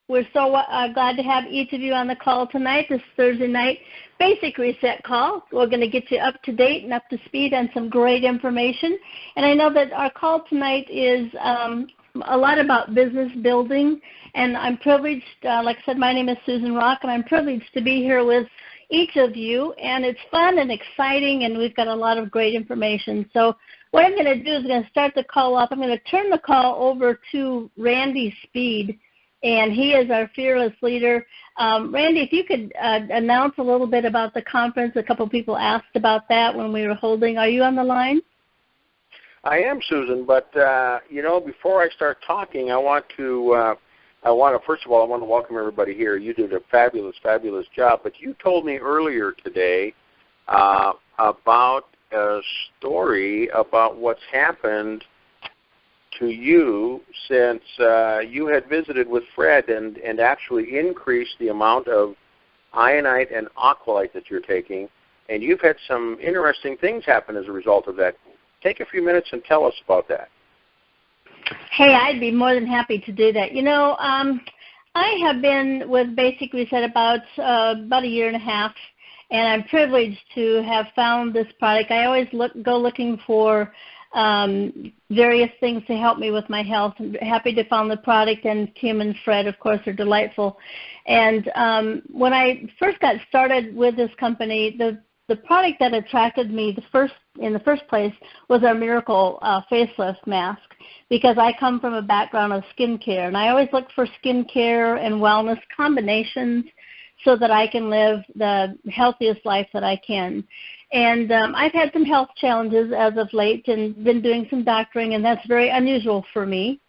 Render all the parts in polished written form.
We're so glad to have each of you on the call tonight, this Thursday night basic reset call. We're going to get you up to date and up to speed on some great information. And I know that our call tonight is a lot about business building, and I'm privileged, like I said, my name is Susan Rock, and I'm privileged to be here with each of you, and it's fun and exciting, and we've got a lot of great information. So what I'm going to do is I'm going to start the call off. I'm going to turn the call over to Randy Speed, and he is our fearless leader. Randy, if you could announce a little bit about the conference. A couple people asked about that when we were holding. Are you on the line? I am, Susan, but, before I start talking, first of all, I want to welcome everybody here. You did a fabulous, fabulous job, but you told me earlier today about a story about what's happened to you since you had visited with Fred and actually increased the amount of Ionyte and Aqualyte that you're taking, and you've had some interesting things happen as a result of that. Take a few minutes and tell us about that. Hey, I'd be more than happy to do that. I have been with Basic Reset about a year and a half, and I'm privileged to have found this product. I always go looking for various things to help me with my health. I'm happy to find the product, and Kim and Fred, of course, are delightful. And when I first got started with this company, the product that attracted me in the first place was our Miracle facelift mask, because I come from a background of skincare, and I always look for skincare and wellness combinations so that I can live the healthiest life that I can. And I've had some health challenges as of late and been doing some doctoring, and that's very unusual for me.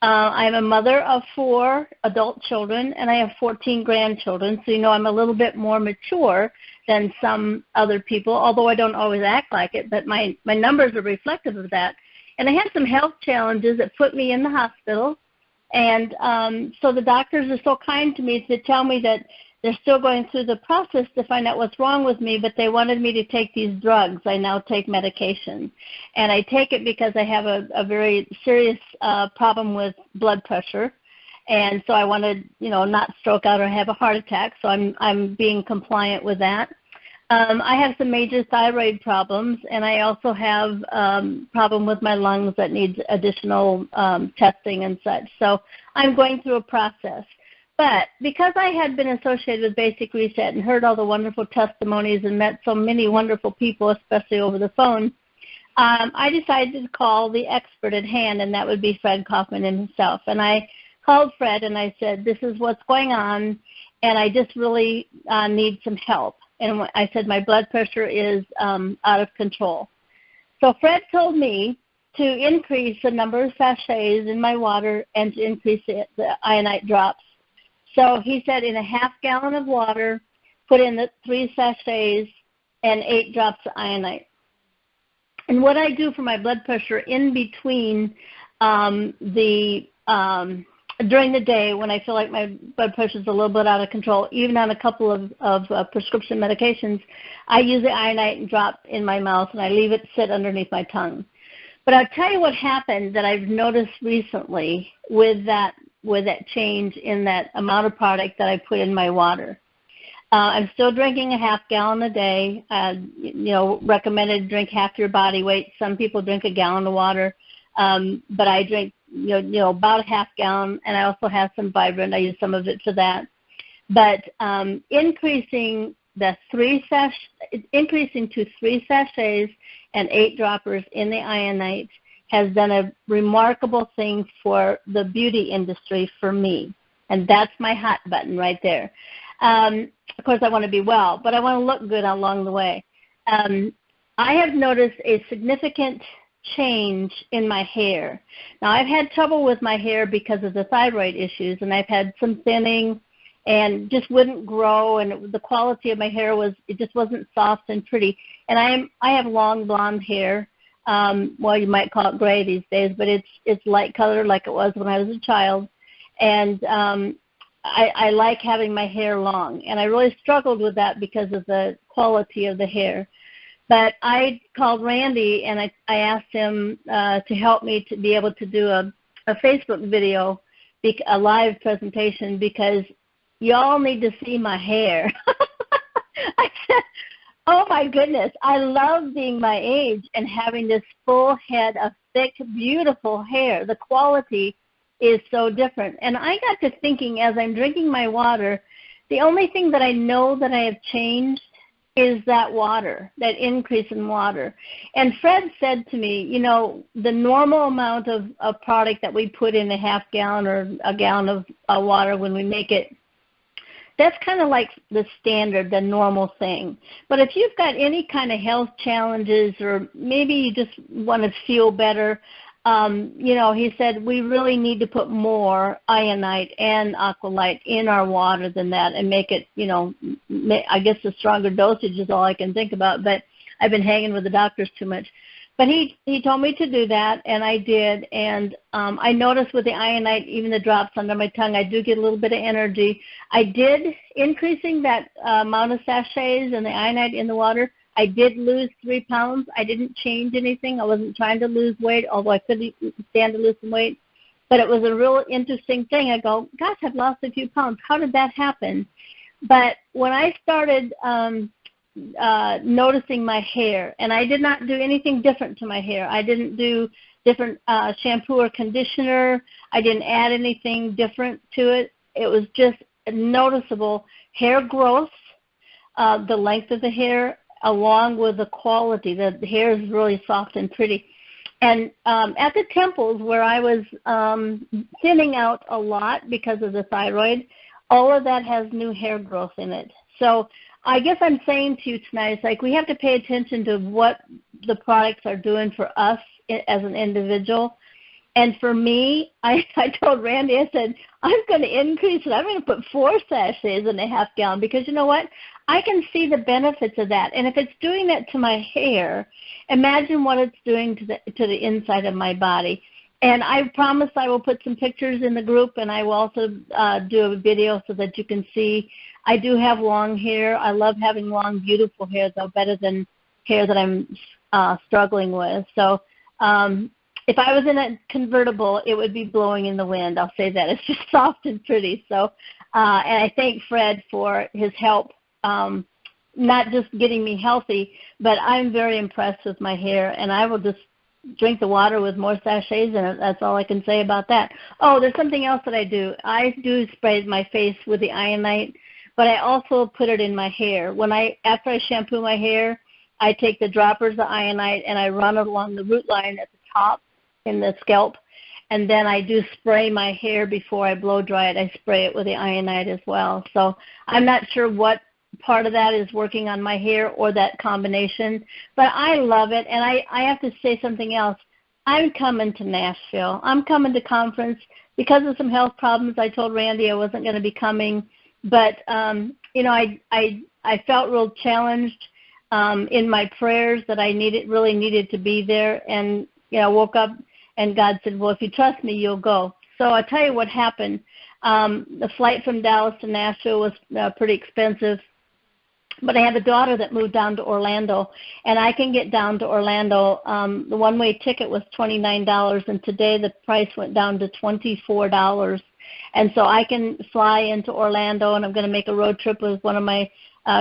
I'm a mother of 4 adult children, and I have 14 grandchildren, so I'm a little bit more mature than some other people, although I don't always act like it, but my numbers are reflective of that. And I had some health challenges that put me in the hospital, and so the doctors are so kind to me to tell me that they're still going through the process to find out what's wrong with me, but they wanted me to take these drugs. I now take medication, and I take it because I have a very serious problem with blood pressure, and so I want to, not stroke out or have a heart attack, so I'm being compliant with that. I have some major thyroid problems, and I also have problem with my lungs that needs additional testing and such. So I'm going through a process. But because I had been associated with Basic Reset and heard all the wonderful testimonies and met so many wonderful people, especially over the phone, I decided to call the expert at hand, and that would be Fred Kaufman himself. And I called Fred, and I said, this is what's going on, and I just really need some help. And I said, my blood pressure is out of control. So Fred told me to increase the number of sachets in my water and to increase the Ionyte drops. So he said in a half gallon of water, put in the 3 sachets and 8 drops of Ionyte. And what I do for my blood pressure in between during the day when I feel like my blood pressure is a little bit out of control, even on a couple of prescription medications, I use the Ionyte and drop in my mouth, and I leave it sit underneath my tongue. But I'll tell you what happened that I've noticed recently with that change in that amount of product that I put in my water. I'm still drinking a half gallon a day. Recommended to drink half your body weight. Some people drink a gallon of water, but I drink about a half gallon, and I also have some Vibrant. I use some of it for that. But increasing to 3 sachets and 8 droppers in the Ionyte has done a remarkable thing for the beauty industry for me. And that's my hot button right there. Of course, I want to be well, but I want to look good along the way. I have noticed a significant change in my hair. Now, I've had trouble with my hair because of the thyroid issues, and I've had some thinning and just wouldn't grow, and the quality of my hair just wasn't soft and pretty. And I have long blonde hair. Well, you might call it gray these days, but it's light color like it was when I was a child. And I like having my hair long, and I really struggled with that because of the quality of the hair. But I called Randy, and I asked him to help me to be able to do a Facebook video a live presentation because y'all need to see my hair. I said, oh, my goodness, I love being my age and having this full head of thick, beautiful hair. The quality is so different. And I got to thinking as I'm drinking my water, the only thing that I know that I have changed is that water, that increase in water. And Fred said to me, you know, the normal amount of product that we put in a half gallon or a gallon of water when we make it, that's kind of like the standard, the normal thing. But if you've got any kind of health challenges or maybe you just want to feel better, you know, he said we really need to put more Ionyte and Aqualyte in our water than that and make it, you know, I guess the stronger dosage is all I can think about, but I've been hanging with the doctors too much. But he told me to do that, and I did. And I noticed with the Ionyte, even the drops under my tongue, I do get a little bit of energy. I did, increasing that amount of sachets and the Ionyte in the water, I did lose 3 pounds. I didn't change anything. I wasn't trying to lose weight, although I could stand to lose some weight. But it was a real interesting thing. I go, gosh, I've lost a few pounds. How did that happen? But when I started noticing my hair, and I did not do anything different to my hair. I didn't do different shampoo or conditioner. I didn't add anything different to it. It was just noticeable hair growth, the length of the hair, along with the quality. The hair is really soft and pretty. And at the temples where I was thinning out a lot because of the thyroid, all of that has new hair growth in it. So I guess I'm saying to you tonight, it's like we have to pay attention to what the products are doing for us as an individual. And for me, I told Randy, I said, I'm going to increase it. I'm going to put 4 sachets in a half gallon because you know what? I can see the benefits of that. And if it's doing that to my hair, imagine what it's doing to the inside of my body. And I promise I will put some pictures in the group, and I will also do a video so that you can see. I do have long hair. I love having long, beautiful hair, though, better than hair that I'm struggling with. So if I was in a convertible, it would be blowing in the wind. I'll say that. It's just soft and pretty. So, and I thank Fred for his help, not just getting me healthy, but I'm very impressed with my hair, and I will just drink the water with more sachets in it. That's all I can say about that. Oh, there's something else that I do. I do spray my face with the Ionyte, but I also put it in my hair. After I shampoo my hair, I take the droppers of Ionyte and I run it along the root line at the top in the scalp, and then I do spray my hair before I blow dry it. I spray it with the Ionyte as well. So I'm not sure what part of that is working on my hair or that combination, but I love it. And I have to say something else. I'm coming to Nashville. I'm coming to conference. Because of some health problems, I told Randy I wasn't going to be coming, but you know, I felt real challenged in my prayers that I really needed to be there. And you know, I woke up and God said, well, if you trust me, you'll go. So I'll tell you what happened. The flight from Dallas to Nashville was pretty expensive. But I have a daughter that moved down to Orlando, and I can get down to Orlando. The one-way ticket was $29, and today the price went down to $24. And so I can fly into Orlando, and I'm going to make a road trip with one of my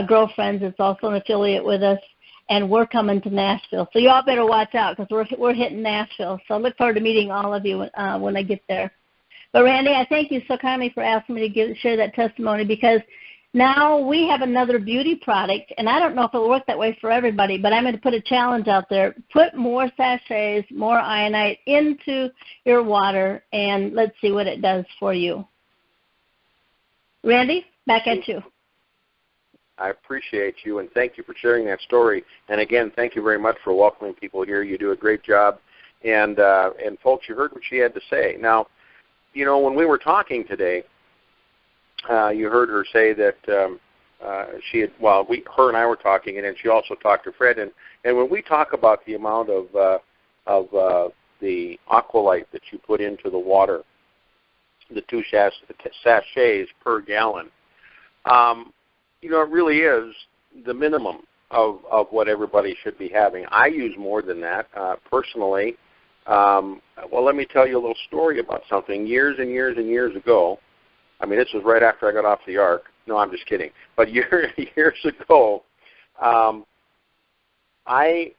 girlfriends that's also an affiliate with us, and we're coming to Nashville. So you all better watch out because we're hitting Nashville. So I look forward to meeting all of you when I get there. But, Randy, I thank you so kindly for asking me to share that testimony because now we have another beauty product, and I don't know if it'll work that way for everybody, but I'm going to put a challenge out there. Put more sachets, more Ionyte into your water, and let's see what it does for you. Randy, back at you. I appreciate you, and thank you for sharing that story. And, again, thank you very much for welcoming people here. You do a great job. And folks, you heard what she had to say. Now, you know, when we were talking today, you heard her say that she had, her and I were talking, and then she also talked to Fred. And when we talk about the amount of the Aqualyte that you put into the water, the 2 sachets per gallon, you know, it really is the minimum of what everybody should be having. I use more than that personally. Well, let me tell you a little story about something. Years and years and years ago, I mean, this was right after I got off the ark. No, I'm just kidding. But years ago, I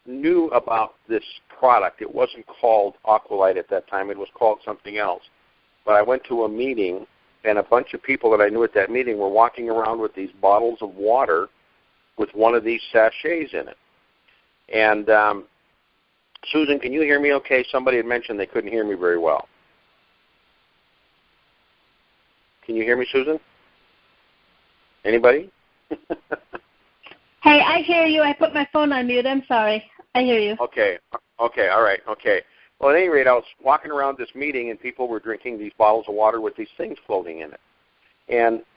knew about this product. It wasn't called Aqualyte at that time. It was called something else. But I went to a meeting, and a bunch of people that I knew at that meeting were walking around with these bottles of water with one of these sachets in it. And Susan, can you hear me okay? Somebody had mentioned they couldn't hear me very well. Can you hear me, Susan? Anybody? Hey, I hear you. I put my phone on mute. I'm sorry. I hear you. Okay, all right, okay. Well, at any rate, I was walking around this meeting, and people were drinking these bottles of water with these things floating in it.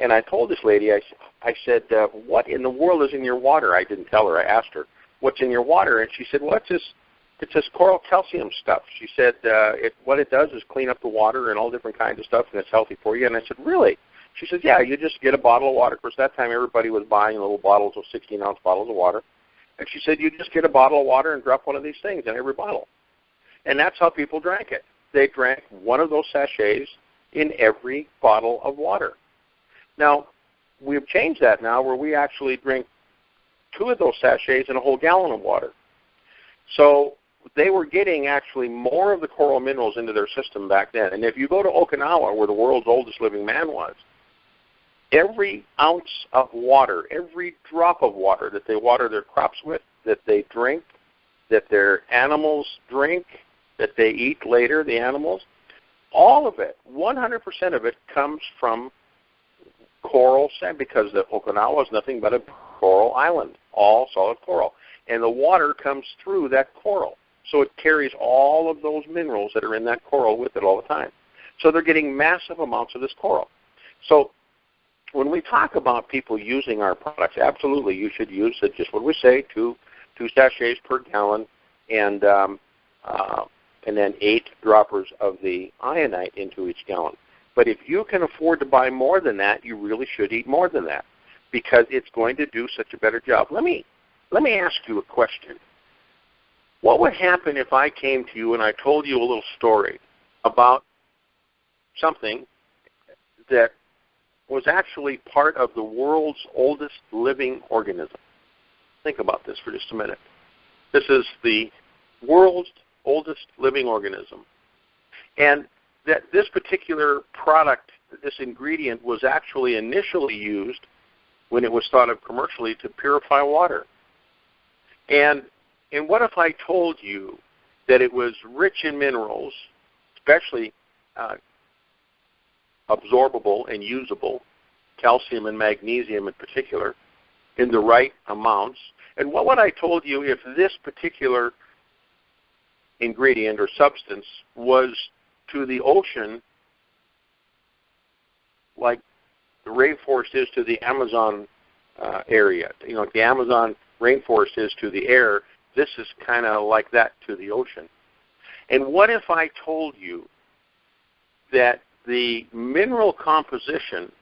And I told this lady, I said, what in the world is in your water? I didn't tell her. I asked her, what's in your water? And she said, well, it's this coral calcium stuff. She said, what it does is clean up the water and all different kinds of stuff, and it's healthy for you. And I said, really? She said, yeah, you just get a bottle of water. Of course, that time everybody was buying little bottles of 16-ounce bottles of water. And she said, you just get a bottle of water and drop one of these things in every bottle. And that's how people drank it. They drank one of those sachets in every bottle of water. Now, we've changed that now where we actually drink 2 of those sachets in a whole gallon of water. So they were getting actually more of the coral minerals into their system back then. And if you go to Okinawa, where the world's oldest living man was, every ounce of water, every drop of water that they water their crops with, that they drink, that their animals drink, that they eat later, the animals, all of it, 100% of it comes from coral sand, because the Okinawa is nothing but a coral island, all solid coral. And the water comes through that coral. So it carries all of those minerals that are in that coral with it all the time. So they're getting massive amounts of this coral. So when we talk about people using our products, absolutely you should use it, just what we say, two sachets per gallon, and then 8 droppers of the ionyte into each gallon. But if you can afford to buy more than that, you really should eat more than that, because it's going to do such a better job. Let me ask you a question. What would happen if I came to you and I told you a little story about something that was actually part of the world's oldest living organism? Think about this for just a minute. This is the world's oldest living organism. And that this particular product, this ingredient, was actually initially used when it was thought of commercially to purify water. And what if I told you that it was rich in minerals, especially absorbable and usable, calcium and magnesium in particular, in the right amounts? And what would I told you if this particular ingredient or substance was to the ocean like the rainforest is to the Amazon area? You know, the Amazon rainforest is to the air. This is kind of like that to the ocean. And what if I told you that the mineral composition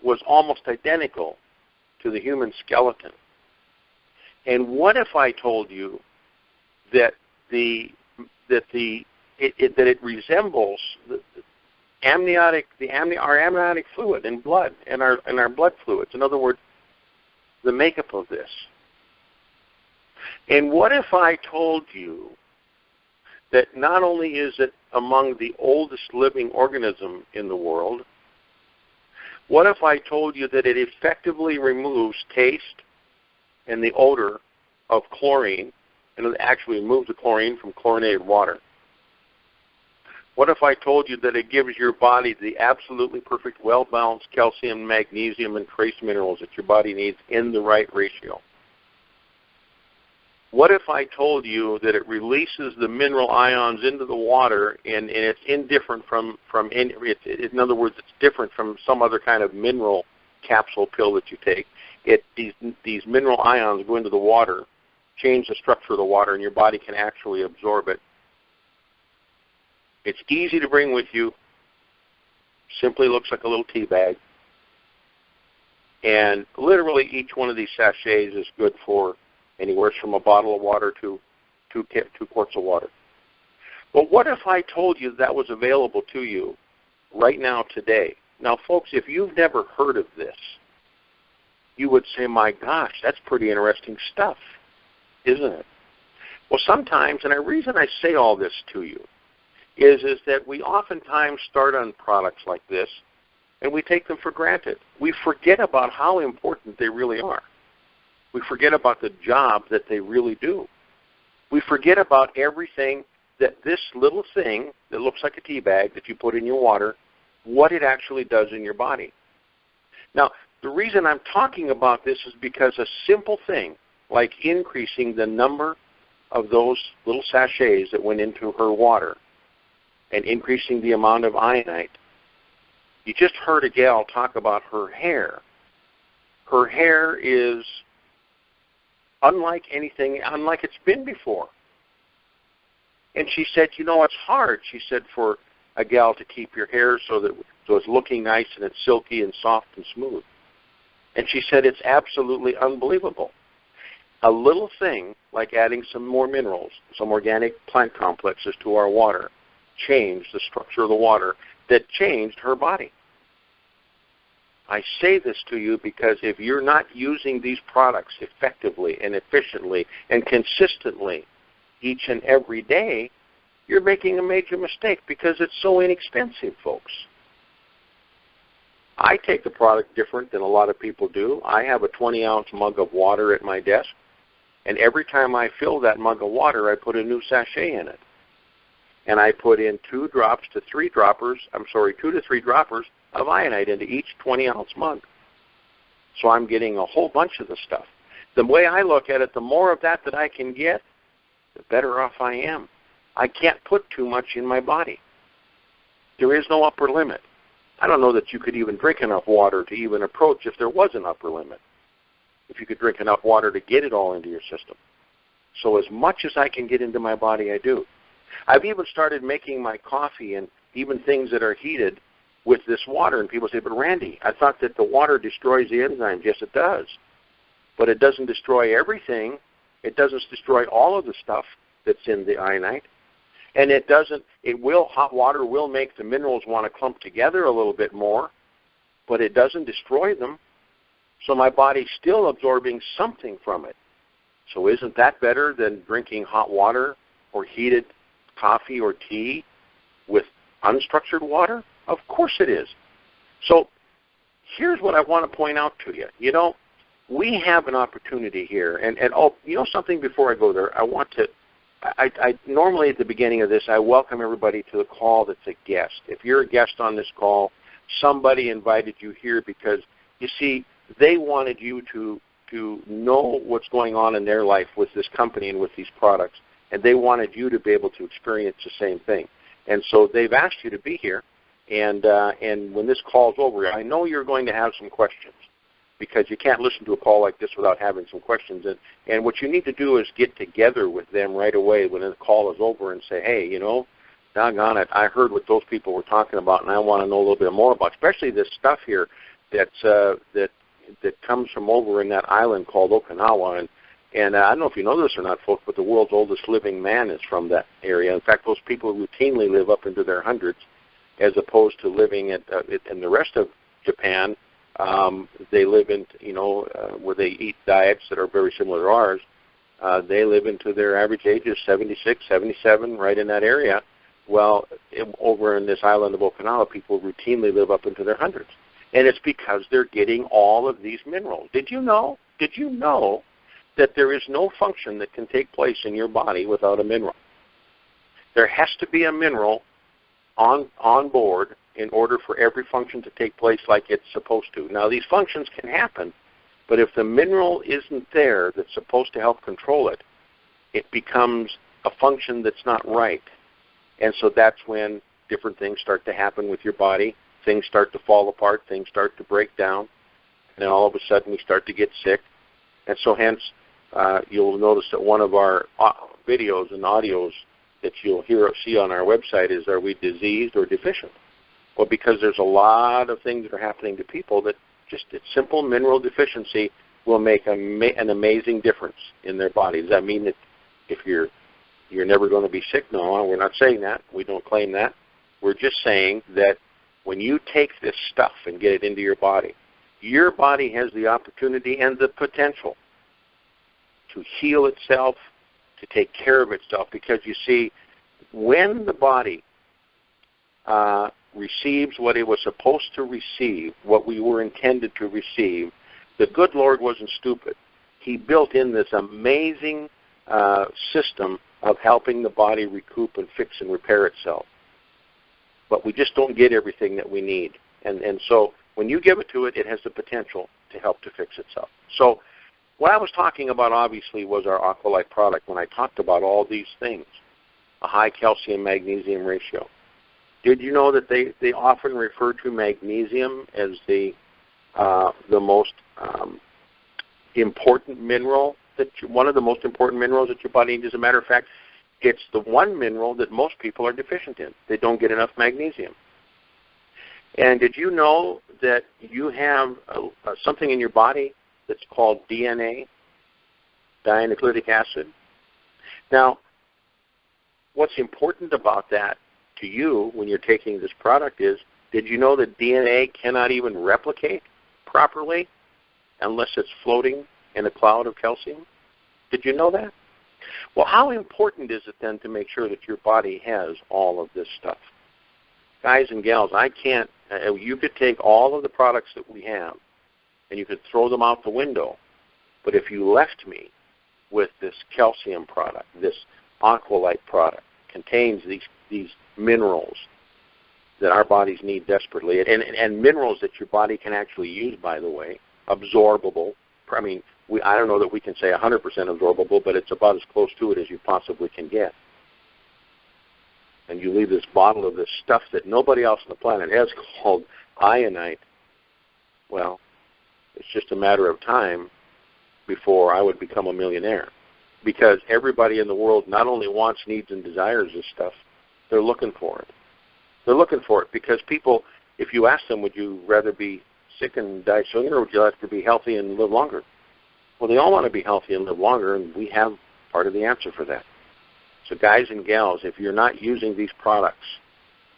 was almost identical to the human skeleton? And what if I told you that it resembles our amniotic fluid in blood and our blood fluids? In other words, the makeup of this. And what if I told you that not only is it among the oldest living organism in the world, what if I told you that it effectively removes taste and the odor of chlorine, and it actually removes the chlorine from chlorinated water? What if I told you that it gives your body the absolutely perfect, well-balanced calcium, magnesium, and trace minerals that your body needs in the right ratio? What if I told you that it releases the mineral ions into the water, and it's indifferent in other words, it's different from some other kind of mineral capsule pill that you take. These mineral ions go into the water, change the structure of the water, and your body can actually absorb it. It's easy to bring with you. Simply looks like a little tea bag. And literally each one of these sachets is good for anywhere from a bottle of water to 2 quarts of water. Well, what if I told you that was available to you right now today? Now, folks, if you've never heard of this, you would say, my gosh, that's pretty interesting stuff, isn't it? Well, sometimes, and the reason I say all this to you is that we oftentimes start on products like this, and we take them for granted. We forget about how important they really are. We forget about the job that they really do. We forget about everything that this little thing that looks like a tea bag that you put in your water, what it actually does in your body. Now, the reason I'm talking about this is because a simple thing like increasing the number of those little sachets that went into her water and increasing the amount of ionyte. You just heard a gal talk about her hair. Her hair is unlike it's been before. And she said, you know, it's hard, she said, for a gal to keep your hair so it's looking nice and it's silky and soft and smooth. And she said it's absolutely unbelievable. A little thing like adding some more minerals, some organic plant complexes to our water, changed the structure of the water that changed her body. I say this to you because if you're not using these products effectively and efficiently and consistently each and every day, you're making a major mistake because it's so inexpensive, folks. I take the product different than a lot of people do. I have a 20-ounce mug of water at my desk, and every time I fill that mug of water, I put a new sachet in it. And I put in 2 to 3 droppers of ionyte into each 20-ounce mug. So I'm getting a whole bunch of the stuff. The way I look at it, the more of that I can get, the better off I am. I can't put too much in my body. There is no upper limit. I don't know that you could even drink enough water to even approach if there was an upper limit, if you could drink enough water to get it all into your system. So as much as I can get into my body, I do. I've even started making my coffee and even things that are heated with this water. And people say, but Randy, I thought that the water destroys the enzymes. Yes, it does. But it doesn't destroy everything. It doesn't destroy all of the stuff that's in the ionyte. And hot water will make the minerals want to clump together a little bit more, but it doesn't destroy them. So my body's still absorbing something from it. So isn't that better than drinking hot water or heated coffee or tea with unstructured water? Of course it is. So here's what I want to point out to you. You know, we have an opportunity here. And you know something before I go there? I normally at the beginning of this, I welcome everybody to the call that's a guest. If you're a guest on this call, somebody invited you here because, you see, they wanted you to know what's going on in their life with this company and with these products, and they wanted you to be able to experience the same thing. And so they've asked you to be here, and when this call's over, I know you're going to have some questions, because you can't listen to a call like this without having some questions. And what you need to do is get together with them right away when the call is over and say, hey, you know, doggone it, I heard what those people were talking about, and I want to know a little bit more about, especially this stuff here that comes from over in that island called Okinawa. And I don't know if you know this or not, folks, but the world's oldest living man is from that area. In fact, those people routinely live up into their hundreds, as opposed to living in the rest of Japan. They live in, where they eat diets that are very similar to ours. They live into their average age is 76, 77, right in that area. Well, over in this island of Okinawa, people routinely live up into their hundreds. And it's because they're getting all of these minerals. Did you know that there is no function that can take place in your body without a mineral? There has to be a mineral on board in order for every function to take place like it's supposed to. Now, these functions can happen, but if the mineral isn't there that's supposed to help control it, it becomes a function that's not right. And so that's when different things start to happen with your body. Things start to fall apart. Things start to break down. And then all of a sudden we start to get sick. And so hence you'll notice that one of our videos and audios that you'll see on our website is, are we diseased or deficient? Well, because there's a lot of things that are happening to people that just a simple mineral deficiency will make an amazing difference in their body. Does that mean that if you're you're never going to be sick. No, we're not saying that. We don't claim that. We're just saying that when you take this stuff and get it into your body has the opportunity and the potential to heal itself, to take care of itself. Because you see, when the body receives what it was supposed to receive, what we were intended to receive, the good Lord wasn't stupid. He built in this amazing system of helping the body recoup and fix and repair itself. But we just don't get everything that we need. And so when you give it to it, it has the potential to help to fix itself. So what I was talking about, obviously, was our Aqualyte product when I talked about all these things, a high calcium-magnesium ratio. Did you know that they often refer to magnesium as the most important mineral, one of the most important minerals that your body needs? As a matter of fact, it's the one mineral that most people are deficient in. They don't get enough magnesium. And did you know that you have something in your body that's called DNA, dinucleic acid? Now, what's important about that to you when you're taking this product is, did you know that DNA cannot even replicate properly unless it's floating in a cloud of calcium? Did you know that? Well, how important is it then to make sure that your body has all of this stuff? Guys and gals, you could take all of the products that we have and you could throw them out the window, but if you left me with this calcium product, this Aqualyte product, contains these minerals that our bodies need desperately, and minerals that your body can actually use, by the way, absorbable. I mean, I don't know that we can say 100% absorbable, but it's about as close to it as you possibly can get. And you leave this bottle of this stuff that nobody else on the planet has, called Ionyte. Well, it's just a matter of time before I would become a millionaire. Because everybody in the world not only wants, needs, and desires this stuff, they're looking for it. They're looking for it because people, if you ask them, would you rather be sick and die sooner, or would you like to be healthy and live longer? Well, they all want to be healthy and live longer, and we have part of the answer for that. So guys and gals, if you're not using these products,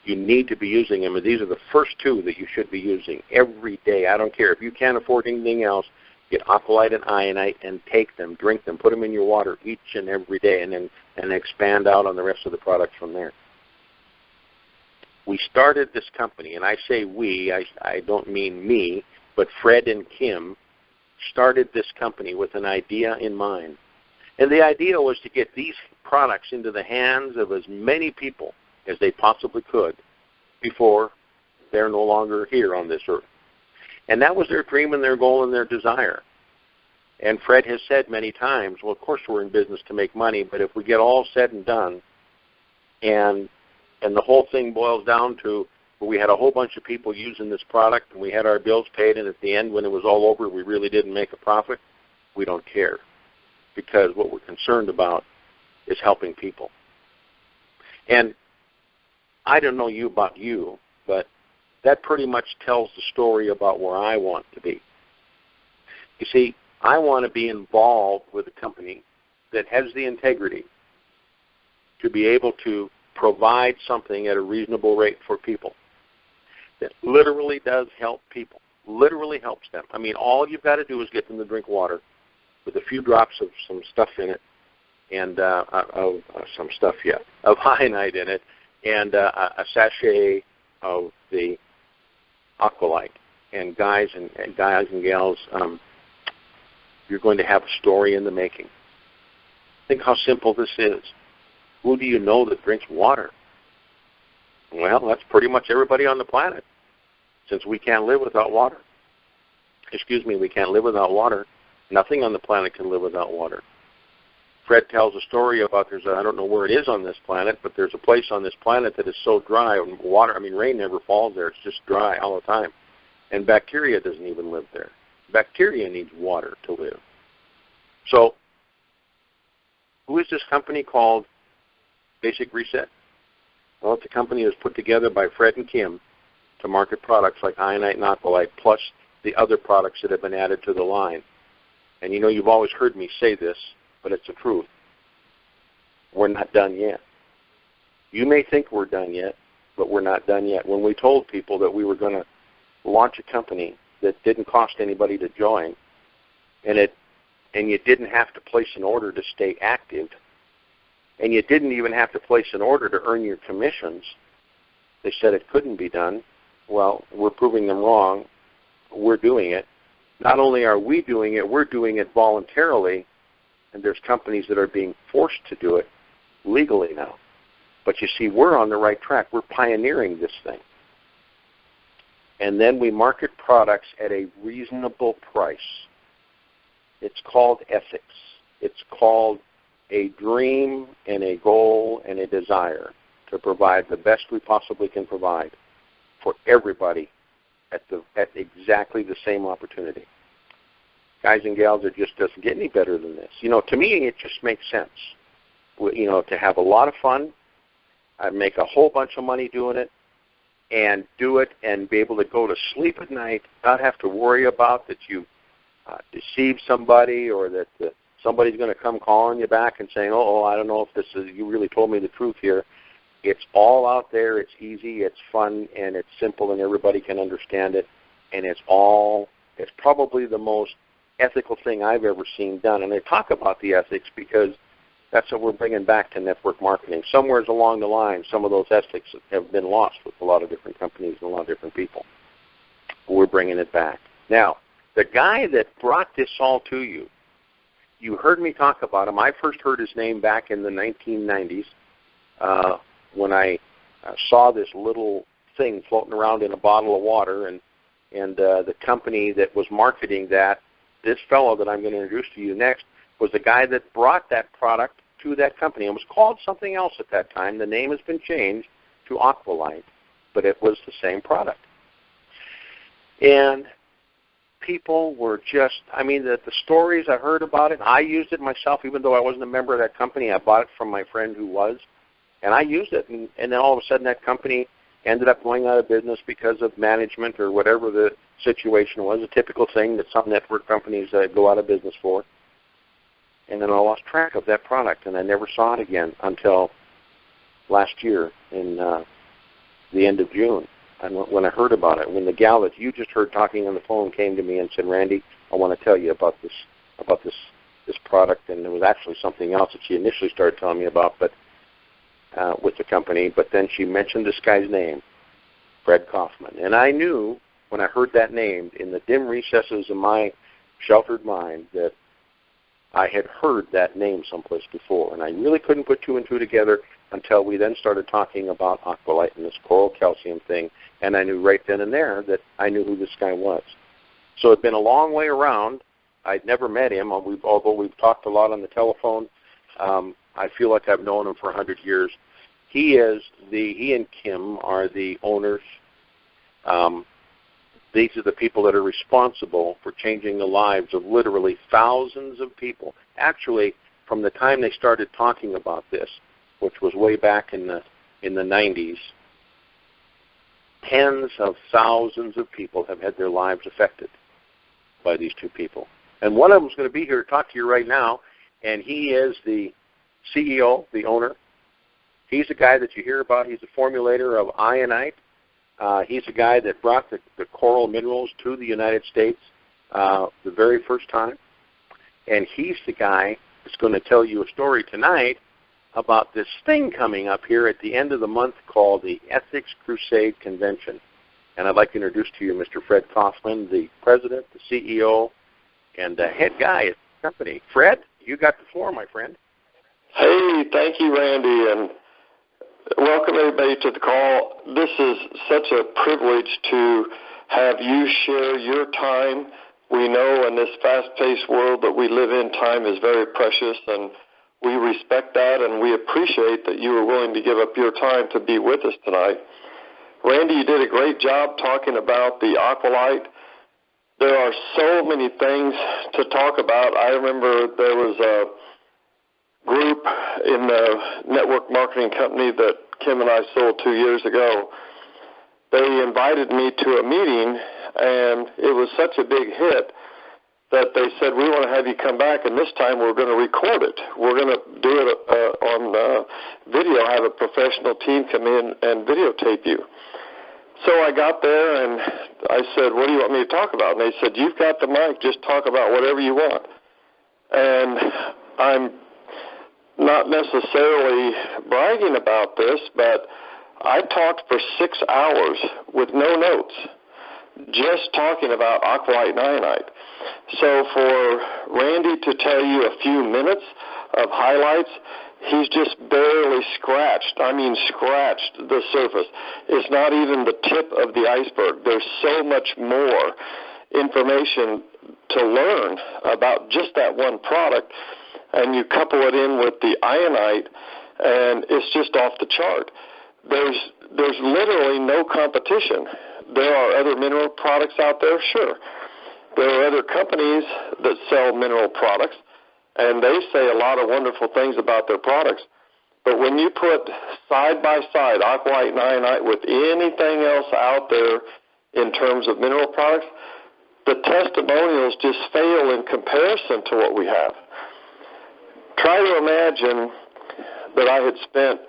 you need to be using them, and these are the first two that you should be using every day. I don't care. If you can't afford anything else, get Aqualyte and Ionyte and take them, drink them, put them in your water each and every day, and expand out on the rest of the products from there. We started this company, and I say we, I don't mean me, but Fred and Kim started this company with an idea in mind. And the idea was to get these products into the hands of as many people as they possibly could before they're no longer here on this earth. And that was their dream and their goal and their desire. And Fred has said many times, well, of course we're in business to make money, but if we get all said and done, and the whole thing boils down to where we had a whole bunch of people using this product and we had our bills paid, and at the end when it was all over we really didn't make a profit, we don't care. Because what we're concerned about is helping people. And I don't know about you, but that pretty much tells the story about where I want to be. You see, I want to be involved with a company that has the integrity to be able to provide something at a reasonable rate for people that literally does help people, literally helps them. I mean, all you've got to do is get them to drink water with a few drops of some stuff in it, and of Ionyte in it, and a sachet of the Aqualyte. And guys and gals, you're going to have a story in the making. Think how simple this is. Who do you know that drinks water? Well, that's pretty much everybody on the planet, since we can't live without water. We can't live without water. Nothing on the planet can live without water. Fred tells a story about I don't know where it is on this planet, but there's a place on this planet that is so dry, rain never falls there. It's just dry all the time. And bacteria doesn't even live there. Bacteria needs water to live. So, who is this company called Basic Reset? Well, it's a company that was put together by Fred and Kim to market products like Ionyte and Aqualyte, plus the other products that have been added to the line. And you know, you've always heard me say this, but it's the truth. We're not done yet. You may think we're done yet, but we're not done yet. When we told people that we were going to launch a company that didn't cost anybody to join, and you didn't have to place an order to stay active, and you didn't even have to place an order to earn your commissions, they said it couldn't be done. Well, we're proving them wrong. We're doing it. Not only are we doing it, we're doing it voluntarily, and there's companies that are being forced to do it legally now. But you see, we're on the right track. We're pioneering this thing. And then we market products at a reasonable price. It's called ethics. It's called a dream and a goal and a desire to provide the best we possibly can provide for everybody at exactly the same opportunity. Guys and gals, it just doesn't get any better than this. To me, it just makes sense. To have a lot of fun, I'd make a whole bunch of money doing it, and do it and be able to go to sleep at night, not have to worry about that you deceived somebody or that somebody's going to come calling you back and saying, oh, I don't know if you really told me the truth here. It's all out there. It's easy. It's fun, and it's simple, and everybody can understand it. And it's probably the most ethical thing I've ever seen done. And I talk about the ethics because that's what we're bringing back to network marketing. Somewhere along the line, some of those ethics have been lost with a lot of different companies and a lot of different people. We're bringing it back. Now, the guy that brought this all to you, you heard me talk about him. I first heard his name back in the 1990s when I saw this little thing floating around in a bottle of water, and the company that was marketing that, this fellow that I'm going to introduce to you next, was the guy that brought that product to that company. It was called something else at that time. The name has been changed to Aqualyte, but it was the same product. And people were just, the stories I heard about it, I used it myself, even though I wasn't a member of that company. I bought it from my friend who was, and I used it. And then all of a sudden that company ended up going out of business because of management or whatever the situation was, a typical thing that some network companies go out of business for. And then I lost track of that product, and I never saw it again until last year in the end of June. And when I heard about it, when the gal that you just heard talking on the phone came to me and said, Randy, I want to tell you about this product, and it was actually something else that she initially started telling me about, but with the company. But then she mentioned this guy's name, Fred Kaufman, and I knew when I heard that name in the dim recesses of my sheltered mind that I had heard that name someplace before, and I really couldn't put two and two together until we then started talking about Aqualyte and this coral calcium thing, and I knew right then and there that I knew who this guy was. So it's been a long way around. I'd never met him, although we've talked a lot on the telephone. I feel like I've known him for 100 years. He and Kim are the owners. These are the people that are responsible for changing the lives of literally thousands of people. Actually, from the time they started talking about this, which was way back in the 90s, tens of thousands of people have had their lives affected by these two people. And one of them is going to be here to talk to you right now, and he is the CEO, the owner. He's the guy that you hear about. He's the formulator of Ionyte. He's the guy that brought the coral minerals to the United States the very first time. And he's the guy that's going to tell you a story tonight about this thing coming up here at the end of the month called the Ethics Crusade Convention. And I'd like to introduce to you Mr. Fred Kaufman, the president, the CEO, and the head guy at the company. Fred, you got the floor, my friend. Hey, thank you, Randy, and welcome everybody to the call. This is such a privilege to have you share your time. We know in this fast-paced world that we live in, time is very precious, and we respect that, and we appreciate that you were willing to give up your time to be with us tonight. Randy, you did a great job talking about the Aqualyte. There are so many things to talk about. I remember there was a group in the network marketing company that Kim and I sold 2 years ago. They invited me to a meeting, and it was such a big hit that they said, we want to have you come back, and this time we're going to record it. We're going to do it on video, have a professional team come in and videotape you. So I got there, and I said, what do you want me to talk about? And they said, you've got the mic, just talk about whatever you want. And I'm not necessarily bragging about this, but I talked for 6 hours with no notes, just talking about Aqualyte Ionyte. So for Randy to tell you a few minutes of highlights, he's just barely scratched the surface. It's not even the tip of the iceberg. There's so much more information to learn about just that one product, and you couple it in with the Ionyte, and it's just off the chart. There's literally no competition. There are other mineral products out there, sure. There are other companies that sell mineral products, and they say a lot of wonderful things about their products. But when you put side by side Aqualyte Ionyte with anything else out there in terms of mineral products, the testimonials just fail in comparison to what we have. Try to imagine that I had spent,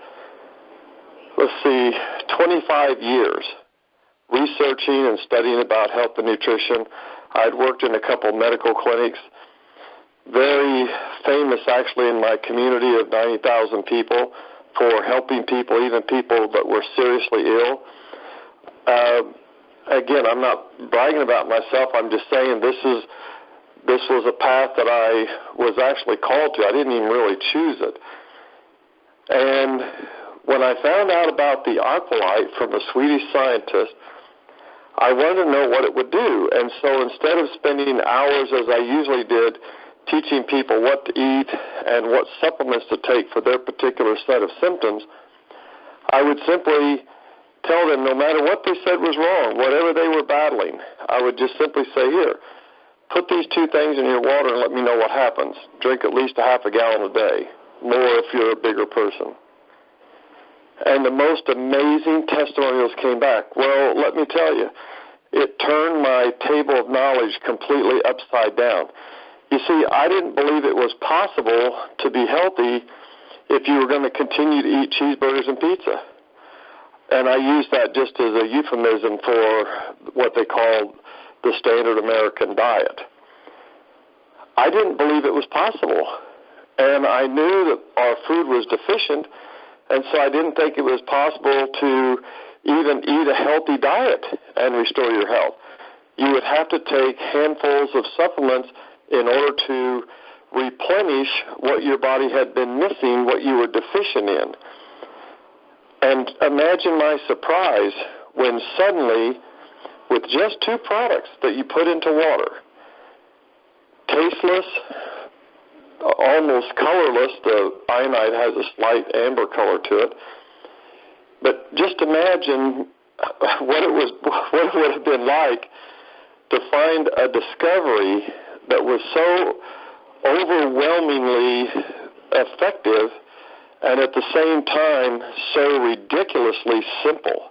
25 years researching and studying about health and nutrition. I'd worked in a couple medical clinics, very famous actually in my community of 90,000 people for helping people, even people that were seriously ill. Again, I'm not bragging about myself. I'm just saying this was a path that I was actually called to. I didn't even really choose it. And when I found out about the Aqualyte from a Swedish scientist, I wanted to know what it would do. And so instead of spending hours, as I usually did, teaching people what to eat and what supplements to take for their particular set of symptoms, I would simply tell them no matter what they said was wrong, whatever they were battling, I would just simply say, here, put these 2 things in your water and let me know what happens. Drink at least a half a gallon a day, more if you're a bigger person. And the most amazing testimonials came back. Well, let me tell you, it turned my table of knowledge completely upside down. You see, I didn't believe it was possible to be healthy if you were going to continue to eat cheeseburgers and pizza. And I use that just as a euphemism for what they call the standard American diet. I didn't believe it was possible. And I knew that our food was deficient, and so I didn't think it was possible to even eat a healthy diet and restore your health. You would have to take handfuls of supplements in order to replenish what your body had been missing, what you were deficient in. And imagine my surprise when suddenly, with just 2 products that you put into water, tasteless, almost colorless, the Ionyte has a slight amber color to it, but just imagine what it would have been like to find a discovery that was so overwhelmingly effective and at the same time so ridiculously simple.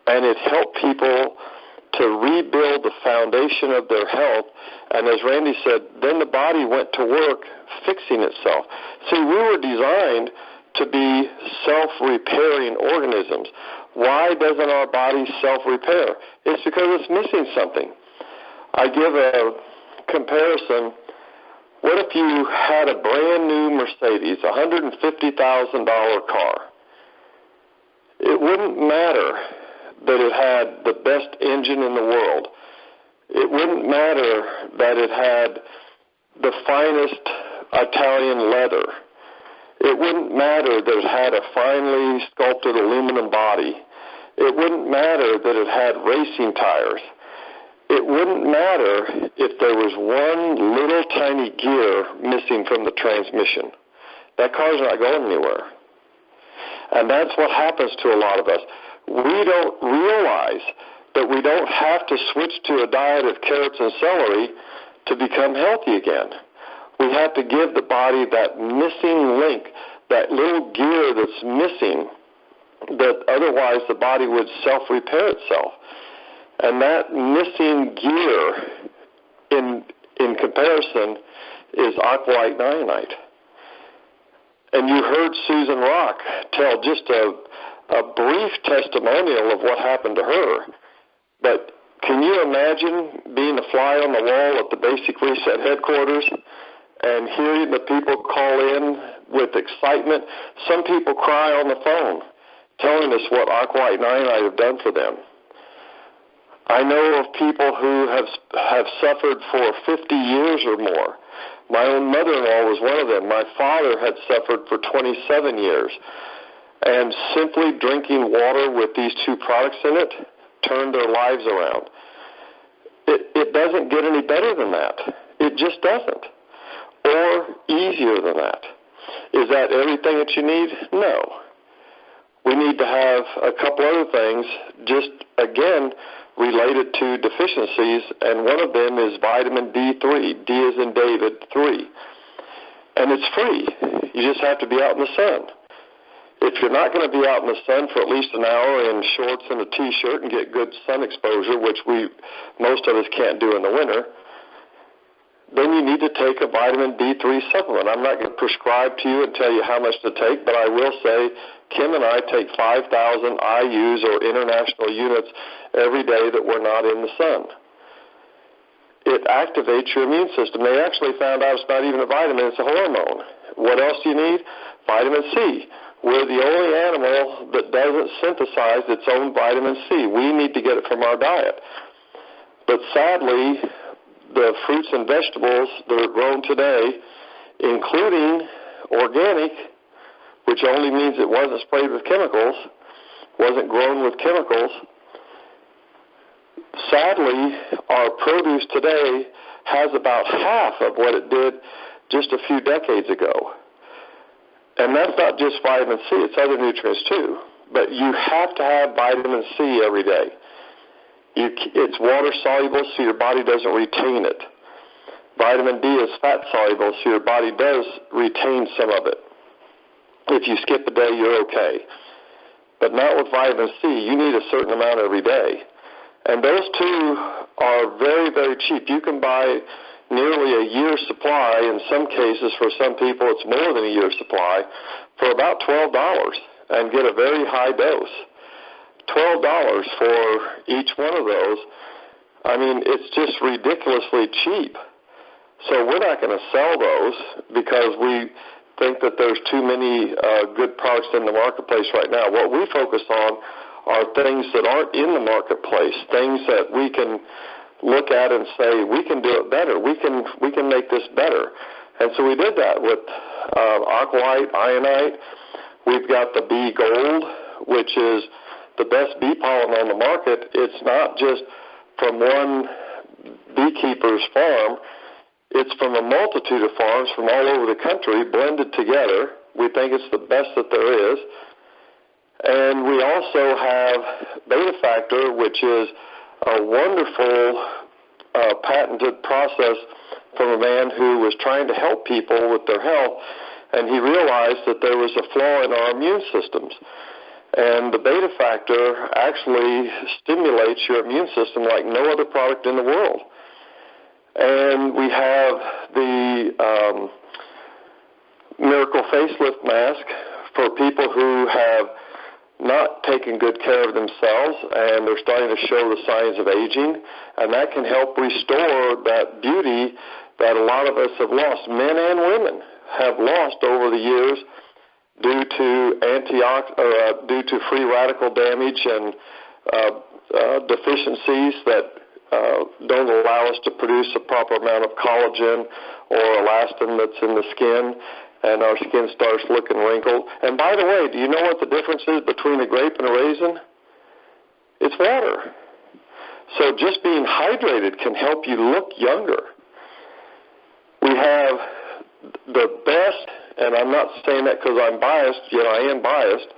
And it helped people to rebuild the foundation of their health. And as Randy said, then the body went to work fixing itself. See, we were designed to be self-repairing organisms. Why doesn't our body self-repair? It's because it's missing something. I give a comparison. What if you had a brand new Mercedes, $150,000 car? It wouldn't matter that it had the best engine in the world. It wouldn't matter that it had the finest Italian leather. It wouldn't matter that it had a finely sculpted aluminum body. It wouldn't matter that it had racing tires. It wouldn't matter if there was one little tiny gear missing from the transmission. That car's not going anywhere. And that's what happens to a lot of us. We don't realize that we don't have to switch to a diet of carrots and celery to become healthy again. We have to give the body that missing link, that little gear that's missing, that otherwise the body would self-repair itself. And that missing gear in comparison is Aqualyte Ionyte. And you heard Susan Rock tell just a brief testimonial of what happened to her. But can you imagine being a fly on the wall at the Basic Reset headquarters and hearing the people call in with excitement? Some people cry on the phone telling us what Aqualyte Ionyte have done for them. I know of people who have suffered for 50 years or more. My own mother-in-law was one of them. My father had suffered for 27 years. And simply drinking water with these two products in it turned their lives around. It doesn't get any better than that. It just doesn't. Or easier than that. Is that everything that you need? No. We need to have a couple other things, just, again, related to deficiencies, and one of them is vitamin D3, D as in David, 3. And it's free. You just have to be out in the sun. If you're not going to be out in the sun for at least an hour in shorts and a T-shirt and get good sun exposure, which most of us can't do in the winter, then you need to take a vitamin D3 supplement. I'm not going to prescribe to you and tell you how much to take, but I will say Kim and I take 5,000 IUs or international units every day that we're not in the sun. It activates your immune system. They actually found out it's not even a vitamin, it's a hormone. What else do you need? Vitamin C. We're the only animal that doesn't synthesize its own vitamin C. We need to get it from our diet. But sadly, the fruits and vegetables that are grown today, including organic, which only means it wasn't sprayed with chemicals, wasn't grown with chemicals, sadly, our produce today has about half of what it did just a few decades ago. And that's not just vitamin C, it's other nutrients too. But you have to have vitamin C every day. It's water-soluble, so your body doesn't retain it. Vitamin D is fat-soluble, so your body does retain some of it. If you skip a day, you're okay. But not with vitamin C. You need a certain amount every day. And those two are very, very cheap. You can buy nearly a year's supply. In some cases, for some people, it's more than a year's supply, for about $12 and get a very high dose. $12 for each one of those. I mean, it's just ridiculously cheap. So we're not going to sell those because we think that there's too many good products in the marketplace right now. What we focus on are things that aren't in the marketplace, things that we can look at and say, we can do it better. We can make this better. And so we did that with Aqualyte Ionyte. We've got the Bee Gold, which is the best bee pollen on the market. It's not just from one beekeeper's farm. It's from a multitude of farms from all over the country blended together. We think it's the best that there is. And we also have Beta Factor, which is a wonderful patented process from a man who was trying to help people with their health, and he realized that there was a flaw in our immune systems. And the Beta Factor actually stimulates your immune system like no other product in the world. And we have the Miracle Facelift Mask for people who have not taken good care of themselves and they're starting to show the signs of aging, and that can help restore that beauty that a lot of us have lost. Men and women have lost over the years due to free radical damage and deficiencies that don't allow us to produce a proper amount of collagen or elastin that's in the skin, and our skin starts looking wrinkled. And by the way, do you know what the difference is between a grape and a raisin? It's water. So just being hydrated can help you look younger. We have the best, and I'm not saying that because I'm biased, yet I am biased,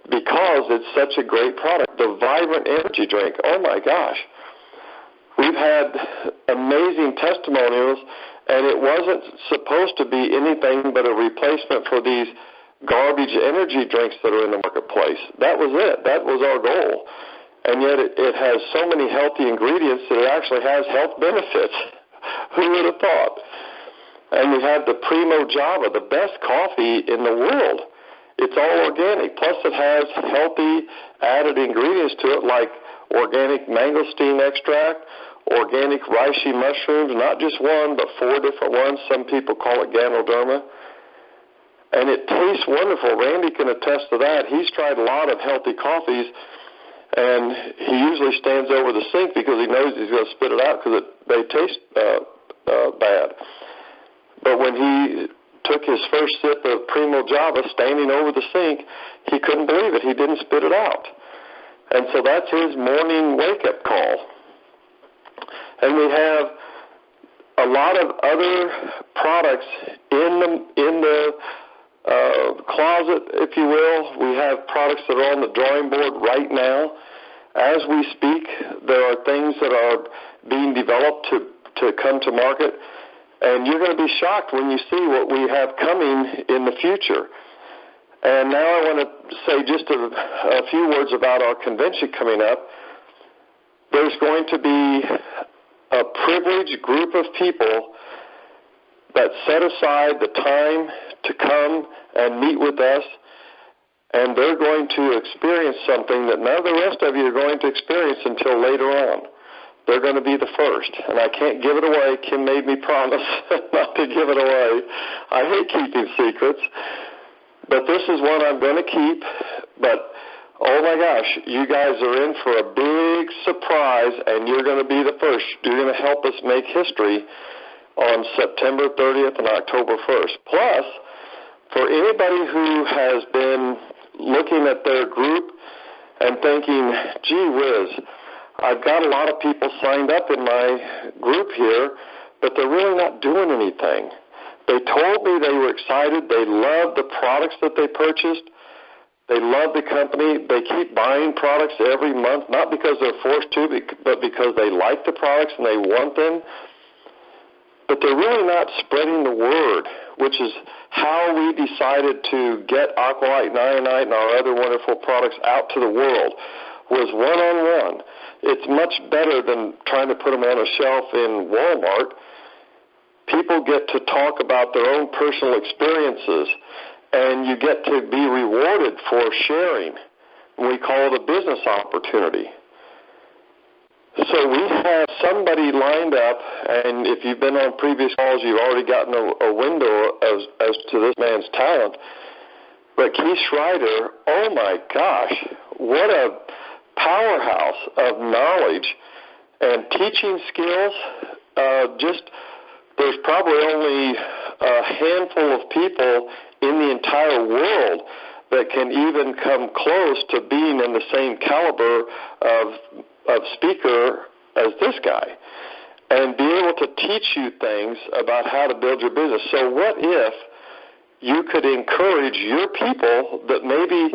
because it's such a great product, the Vibrant Energy Drink. Oh my gosh. We've had amazing testimonials, and it wasn't supposed to be anything but a replacement for these garbage energy drinks that are in the marketplace. That was it. That was our goal. And yet it has so many healthy ingredients that it actually has health benefits Who would have thought? And we have the Primo Java, the best coffee in the world. It's all organic. Plus it has healthy added ingredients to it like organic mangosteen extract, organic reishi mushrooms, not just one, but 4 different ones. Some people call it Ganoderma. And it tastes wonderful. Randy can attest to that. He's tried a lot of healthy coffees, and he usually stands over the sink because he knows he's going to spit it out because they taste bad. But when he took his first sip of Primo Java standing over the sink, he couldn't believe it. He didn't spit it out. And so that's his morning wake-up call. And we have a lot of other products in the closet, if you will. We have products that are on the drawing board right now. As we speak, there are things that are being developed to come to market. And you're going to be shocked when you see what we have coming in the future. And now I want to say just a few words about our convention coming up. There's going to be a privileged group of people that set aside the time to come and meet with us, and they're going to experience something that none of the rest of you are going to experience until later on. They're going to be the first, and I can't give it away. Kim made me promise not to give it away. I hate keeping secrets, but this is one I'm going to keep. But, oh my gosh, you guys are in for a big surprise, and you're going to be the first. You're going to help us make history on September 30th and October 1st. Plus, for anybody who has been looking at their group and thinking, gee whiz, I've got a lot of people signed up in my group here, but they're really not doing anything. They told me they were excited. They loved the products that they purchased. They love the company. They keep buying products every month, not because they're forced to, but because they like the products and they want them. But they're really not spreading the word, which is how we decided to get Aqualyte Ionyte and our other wonderful products out to the world, was one-on-one. It's much better than trying to put them on a shelf in Walmart. People get to talk about their own personal experiences, and you get to be rewarded for sharing. We call it a business opportunity. So we have somebody lined up, and if you've been on previous calls, you've already gotten a window as to this man's talent. But Keith Schreider, oh my gosh, what a powerhouse of knowledge and teaching skills. There's probably only a handful of people in the entire world that can even come close to being in the same caliber of speaker as this guy and be able to teach you things about how to build your business. So what if you could encourage your people that maybe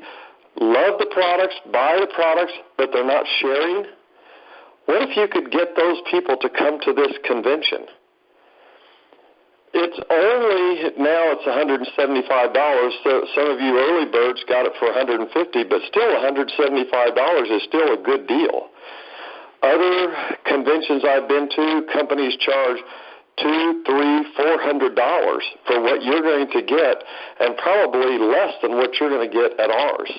love the products, buy the products, but they're not sharing? What if you could get those people to come to this convention? It's only, now it's $175. So some of you early birds got it for $150, but still $175 is still a good deal. Other conventions I've been to, companies charge $200, $300, $400 for what you're going to get, and probably less than what you're going to get at ours.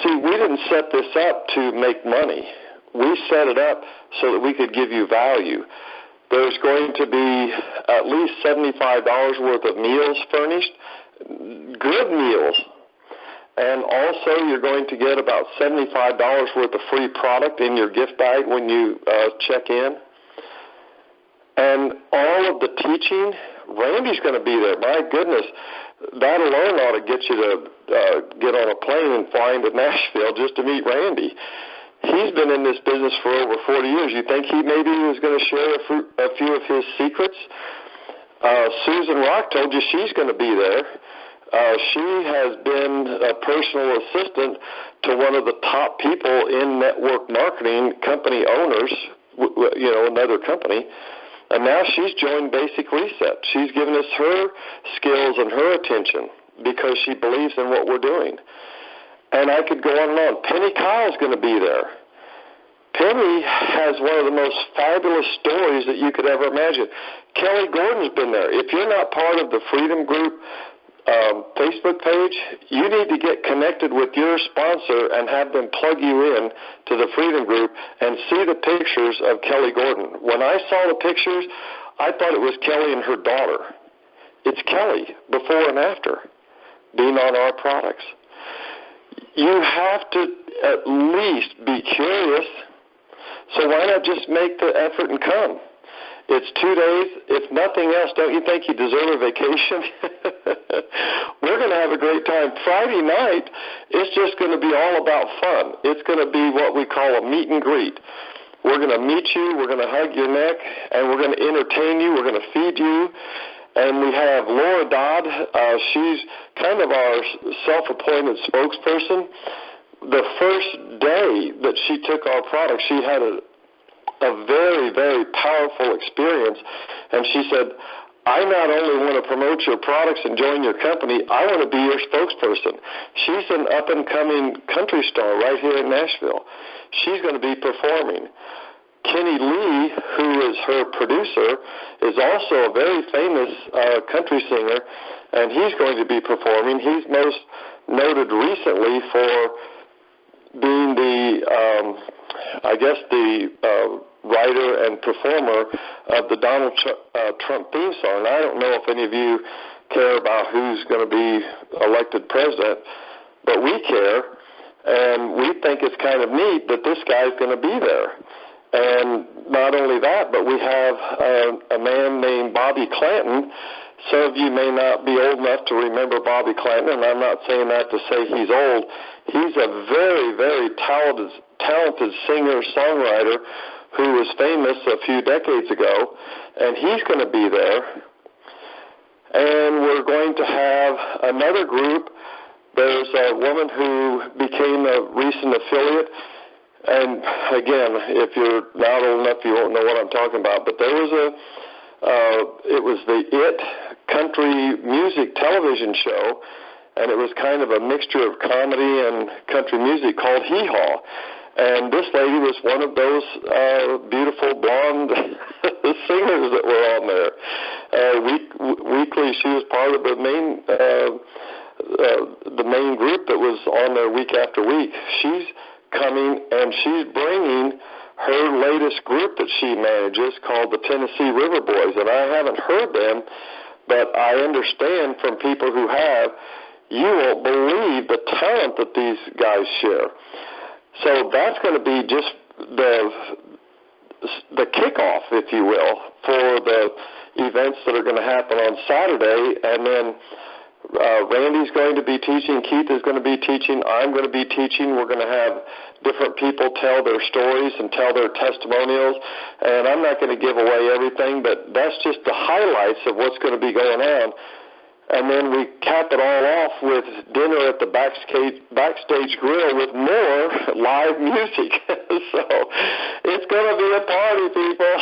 See, we didn't set this up to make money. We set it up so that we could give you value. There's going to be at least $75 worth of meals furnished, good meals. And also you're going to get about $75 worth of free product in your gift bag when you check in. And all of the teaching, Randy's going to be there. My goodness, that alone ought to get you to get on a plane and fly into Nashville just to meet Randy. He's been in this business for over 40 years. You think he maybe was going to share a few of his secrets? Susan Rock told you she's going to be there. She has been a personal assistant to one of the top people in network marketing, company owners, another company. And now she's joined Basic Reset. She's given us her skills and her attention because she believes in what we're doing. And I could go on and on. Penny Kyle's going to be there. Penny has one of the most fabulous stories that you could ever imagine. Kelly Gordon's been there. If you're not part of the Freedom Group Facebook page, you need to get connected with your sponsor and have them plug you in to the Freedom Group and see the pictures of Kelly Gordon. When I saw the pictures, I thought it was Kelly and her daughter. It's Kelly before and after being on our products. You have to at least be curious, so why not just make the effort and come? It's 2 days. If nothing else, don't you think you deserve a vacation? We're going to have a great time. Friday night, it's just going to be all about fun. It's going to be what we call a meet and greet. We're going to meet you, we're going to hug your neck, and we're going to entertain you, we're going to feed you. And we have Laura Dodd. She's kind of our self-appointed spokesperson. The first day that she took our product, she had a very, very powerful experience. And she said, I not only want to promote your products and join your company, I want to be your spokesperson. She's an up-and-coming country star right here in Nashville. She's going to be performing. Kenny Lee, who is her producer, is also a very famous country singer, and he's going to be performing. He's most noted recently for being the writer and performer of the Donald Trump theme song. I don't know if any of you care about who's going to be elected president, but we care, and we think it's kind of neat that this guy's going to be there. And not only that, but we have a man named Bobby Clanton. Some of you may not be old enough to remember Bobby Clanton, and I'm not saying that to say he's old. He's a very, very talented singer-songwriter who was famous a few decades ago, and he's going to be there. And we're going to have another group. There's a woman who became a recent affiliate. And again, if you're not old enough, you won't know what I'm talking about. But there was it was the It country music television show, and it was kind of a mixture of comedy and country music called Hee Haw. And this lady was one of those beautiful blonde singers that were on there. Weekly, she was part of the main group that was on there week after week. She's coming, and she's bringing her latest group that she manages called the Tennessee River Boys, and I haven't heard them, but I understand from people who have, you won't believe the talent that these guys share. So that's going to be just the kickoff, if you will, for the events that are going to happen on Saturday, and then Randy's going to be teaching, Keith is going to be teaching, I'm going to be teaching. We're going to have different people tell their stories and tell their testimonials, and I'm not going to give away everything, but that's just the highlights of what's going to be going on. And then we cap it all off with dinner at the backstage grill with more live music. So it's going to be a party, people.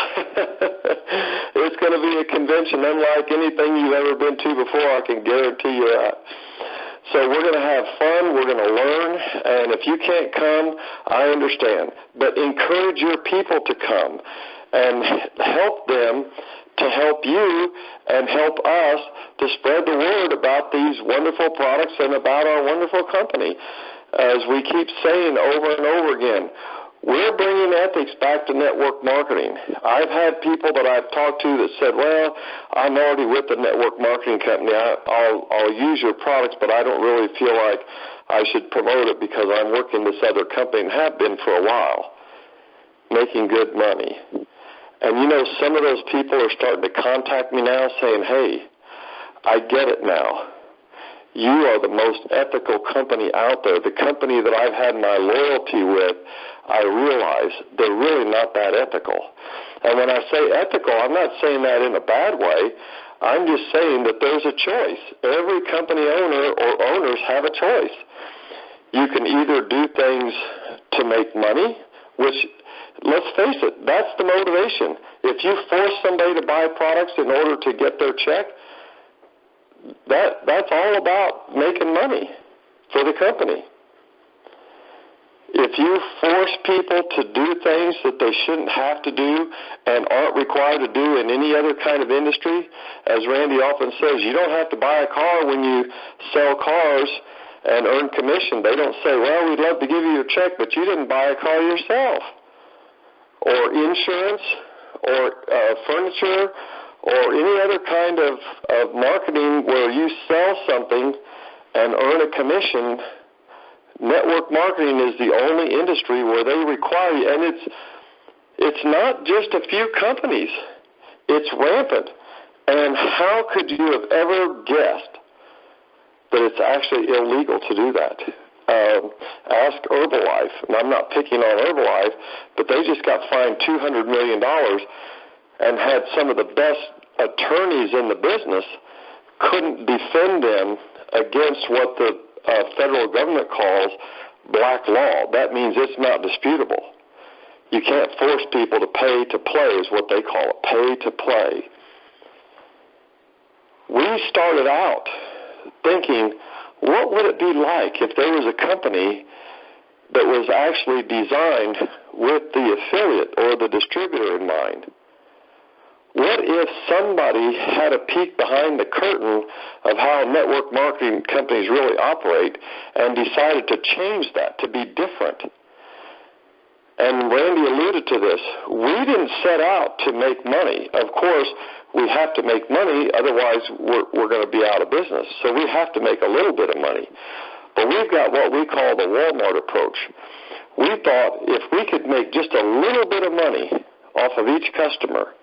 It's going to be a convention unlike anything you've ever been to before, I can guarantee you that. So we're going to have fun, we're going to learn, and if you can't come, I understand. But encourage your people to come and help them to help you and help us to spread the word about these wonderful products and about our wonderful company. As we keep saying over and over again, we're bringing ethics back to network marketing. I've had people that I've talked to that said, well, I'm already with the network marketing company. I'll use your products, but I don't really feel like I should promote it because I'm working this other company and have been for a while, making good money. And, you know, some of those people are starting to contact me now saying, hey, I get it now. You are the most ethical company out there. The company that I've had my loyalty with, I realize they're really not that ethical. And when I say ethical, I'm not saying that in a bad way. I'm just saying that there's a choice. Every company owner or owners have a choice. You can either do things to make money, which, let's face it, that's the motivation. If you force somebody to buy products in order to get their check, that's all about making money for the company. If you force people to do things that they shouldn't have to do and aren't required to do in any other kind of industry, as Randy often says, you don't have to buy a car when you sell cars and earn commission. They don't say, well, we'd love to give you your check, but you didn't buy a car yourself. Or insurance, or furniture, or any other kind of marketing where you sell something and earn a commission. Network marketing is the only industry where they require you, and it's not just a few companies. It's rampant. And how could you have ever guessed that it's actually illegal to do that? Ask Herbalife, and I'm not picking on Herbalife, but they just got fined $200 million and had some of the best attorneys in the business couldn't defend them against what the federal government calls black law. That means it's not disputable. You can't force people to pay to play is what they call it, pay to play. We started out thinking, what would it be like if there was a company that was actually designed with the affiliate or the distributor in mind? What if somebody had a peek behind the curtain of how network marketing companies really operate and decided to change that, to be different? And Randy alluded to this. We didn't set out to make money. Of course, we have to make money, otherwise we're going to be out of business. So we have to make a little bit of money. But we've got what we call the Walmart approach. We thought if we could make just a little bit of money off of each customer,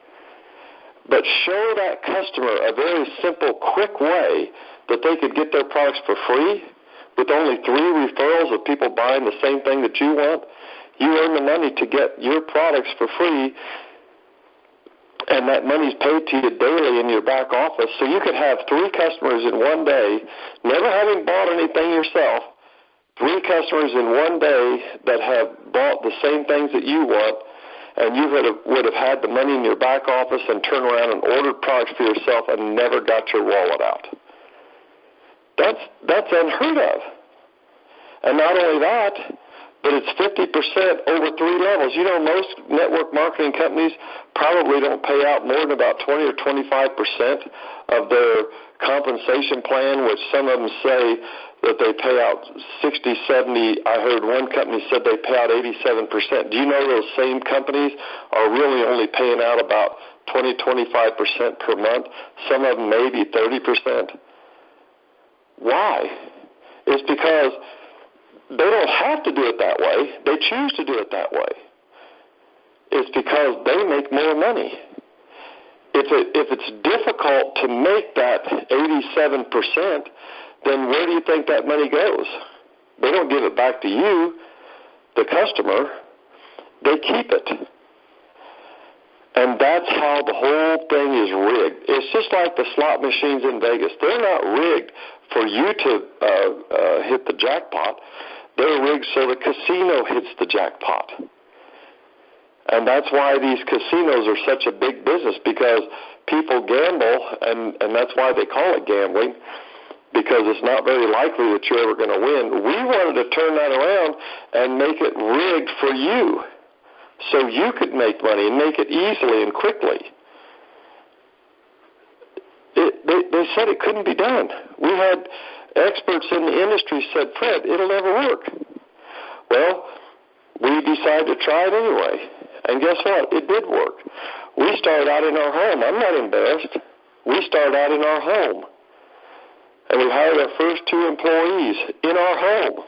but show that customer a very simple, quick way that they could get their products for free with only 3 referrals of people buying the same thing that you want, you earn the money to get your products for free, and that money's paid to you daily in your back office. So you could have 3 customers in one day, never having bought anything yourself, 3 customers in one day that have bought the same things that you want, and you would have had the money in your back office and turned around and ordered products for yourself and never got your wallet out. That's unheard of. And not only that, but it's 50% over 3 levels. You know, most network marketing companies probably don't pay out more than about 20 or 25% of their compensation plan, which some of them say that they pay out 60, 70. I heard one company said they pay out 87%. Do you know those same companies are really only paying out about 20, 25% per month? Some of them maybe 30%. Why? It's because they don't have to do it that way. They choose to do it that way. It's because they make more money. If it's difficult to make that 87%, then where do you think that money goes? They don't give it back to you, the customer. They keep it. And that's how the whole thing is rigged. It's just like the slot machines in Vegas. They're not rigged for you to hit the jackpot. They're rigged so the casino hits the jackpot. And that's why these casinos are such a big business, because people gamble, and that's why they call it gambling, because it's not very likely that you're ever going to win. We wanted to turn that around and make it rigged for you so you could make money and make it easily and quickly. They said it couldn't be done. We had experts in the industry said, Fred, it'll never work. Well, we decided to try it anyway. And guess what? It did work. We started out in our home. I'm not embarrassed. We started out in our home. And we hired our first 2 employees in our home.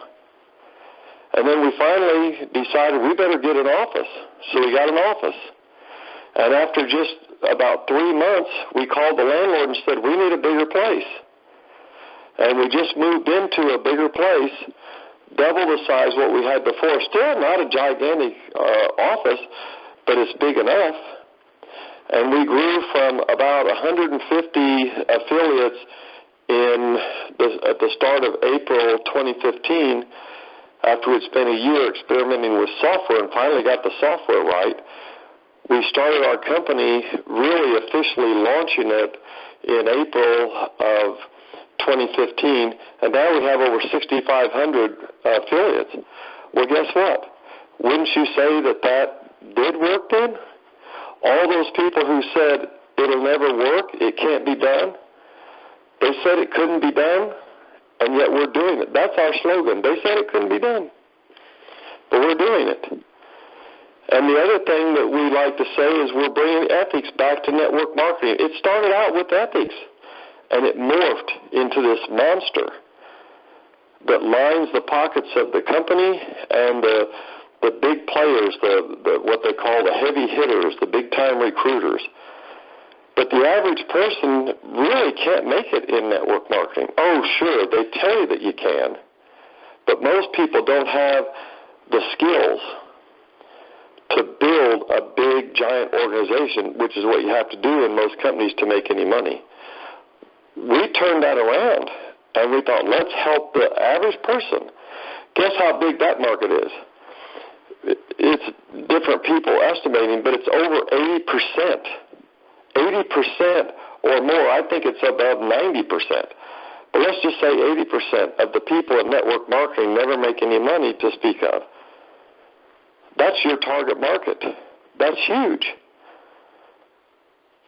And then we finally decided we better get an office. So we got an office. And after just about 3 months, we called the landlord and said, we need a bigger place. And we just moved into a bigger place, double the size what we had before. Still not a gigantic office, but it's big enough. And we grew from about 150 affiliates at the start of April 2015, after we'd spent a year experimenting with software and finally got the software right. We started our company really officially launching it in April of 2015, and now we have over 6,500 affiliates. Well, guess what? Wouldn't you say that that did work then? All those people who said it'll never work, it can't be done, they said it couldn't be done, and yet we're doing it. That's our slogan. They said it couldn't be done, but we're doing it. And the other thing that we like to say is we're bringing ethics back to network marketing. It started out with ethics, and it morphed into this monster that lines the pockets of the company and the big players, the what they call the heavy hitters, the big-time recruiters. But the average person really can't make it in network marketing. Oh, sure, they tell you that you can, but most people don't have the skills to build a big, giant organization, which is what you have to do in most companies to make any money. We turned that around, and we thought, let's help the average person. Guess how big that market is? It's different people estimating, but it's over 80%. 80% or more. I think it's above 90%. But let's just say 80% of the people in network marketing never make any money to speak of. That's your target market. That's huge.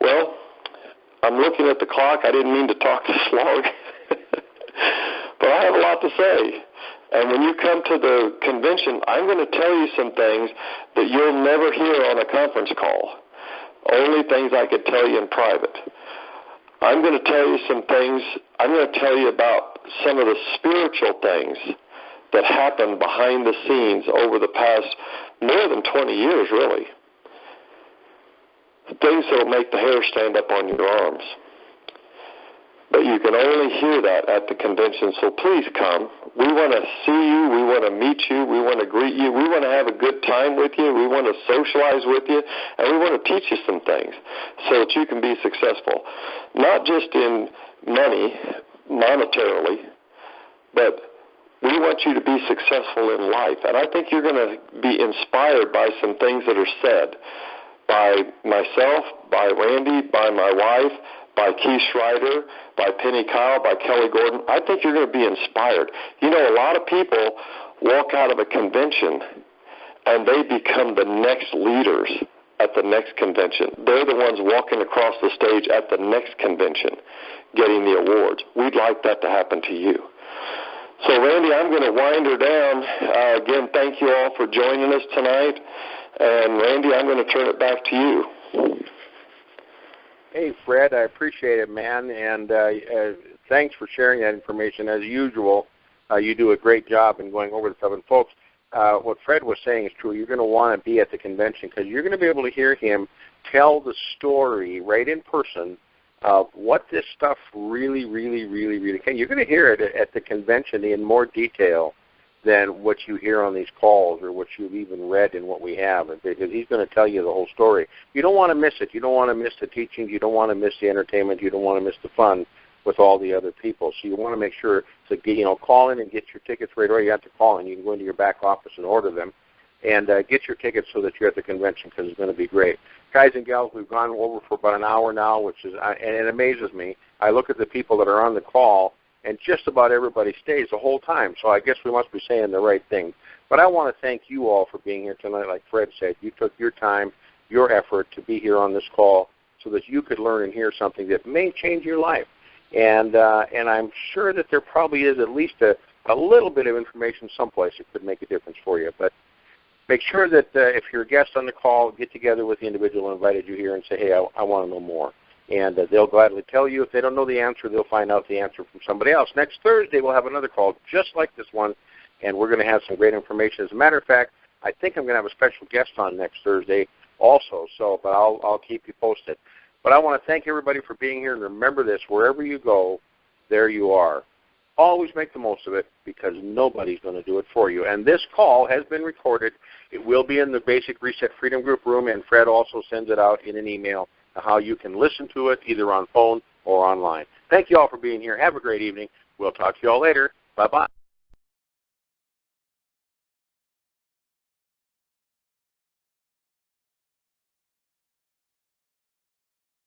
Well, I'm looking at the clock. I didn't mean to talk this long. But I have a lot to say. And when you come to the convention, I'm going to tell you some things that you'll never hear on a conference call. Only things I could tell you in private. I'm going to tell you some things. I'm going to tell you about some of the spiritual things that happened behind the scenes over the past more than 20 years, really. Things that will make the hair stand up on your arms. But you can only hear that at the convention, so please come. We want to see you. We want to meet you. We want to greet you. We want to have a good time with you. We want to socialize with you, and we want to teach you some things so that you can be successful, not just in money, monetarily, but we want you to be successful in life. And I think you're going to be inspired by some things that are said by myself, by Randy, by my wife, by Keith Schreider, by Penny Kyle, by Kelly Gordon. I think you're going to be inspired. You know, a lot of people walk out of a convention and they become the next leaders at the next convention. They're the ones walking across the stage at the next convention getting the awards. We'd like that to happen to you. So, Randy, I'm going to wind her down. Again, thank you all for joining us tonight. And, Randy, I'm going to turn it back to you. Hey, Fred, I appreciate it, man, and thanks for sharing that information. As usual, you do a great job in going over the stuff. And, folks, what Fred was saying is true. You're going to want to be at the convention because you're going to be able to hear him tell the story right in person of what this stuff really can. You're going to hear it at the convention in more detail than what you hear on these calls or what you've even read in what we have, because he's going to tell you the whole story. You don't want to miss it. You don't want to miss the teachings. You don't want to miss the entertainment. You don't want to miss the fun with all the other people. So you want to make sure to call in and get your tickets right away. You have to call in. You can go into your back office and order them and get your tickets so that you're at the convention because it's going to be great. Guys and gals, we've gone over for about an hour now, and it amazes me. I look at the people that are on the call, and just about everybody stays the whole time. So I guess we must be saying the right thing. But I want to thank you all for being here tonight. Like Fred said, you took your time, your effort to be here on this call so that you could learn and hear something that may change your life. And I'm sure that there probably is at least a little bit of information someplace that could make a difference for you. But make sure that if you're a guest on the call, get together with the individual who invited you here and say, hey, I want to know more. And they'll gladly tell you. If they don't know the answer, they'll find out the answer from somebody else. Next Thursday, we'll have another call just like this one, and we're going to have some great information. As a matter of fact, I think I'm going to have a special guest on next Thursday also, but I'll keep you posted. But I want to thank everybody for being here, and remember this, wherever you go, there you are. Always make the most of it because nobody's going to do it for you. And this call has been recorded. It will be in the Basic Reset Freedom Group room, and Fred also sends it out in an email how you can listen to it either on phone or online. Thank you all for being here. Have a great evening. We'll talk to you all later. Bye-bye.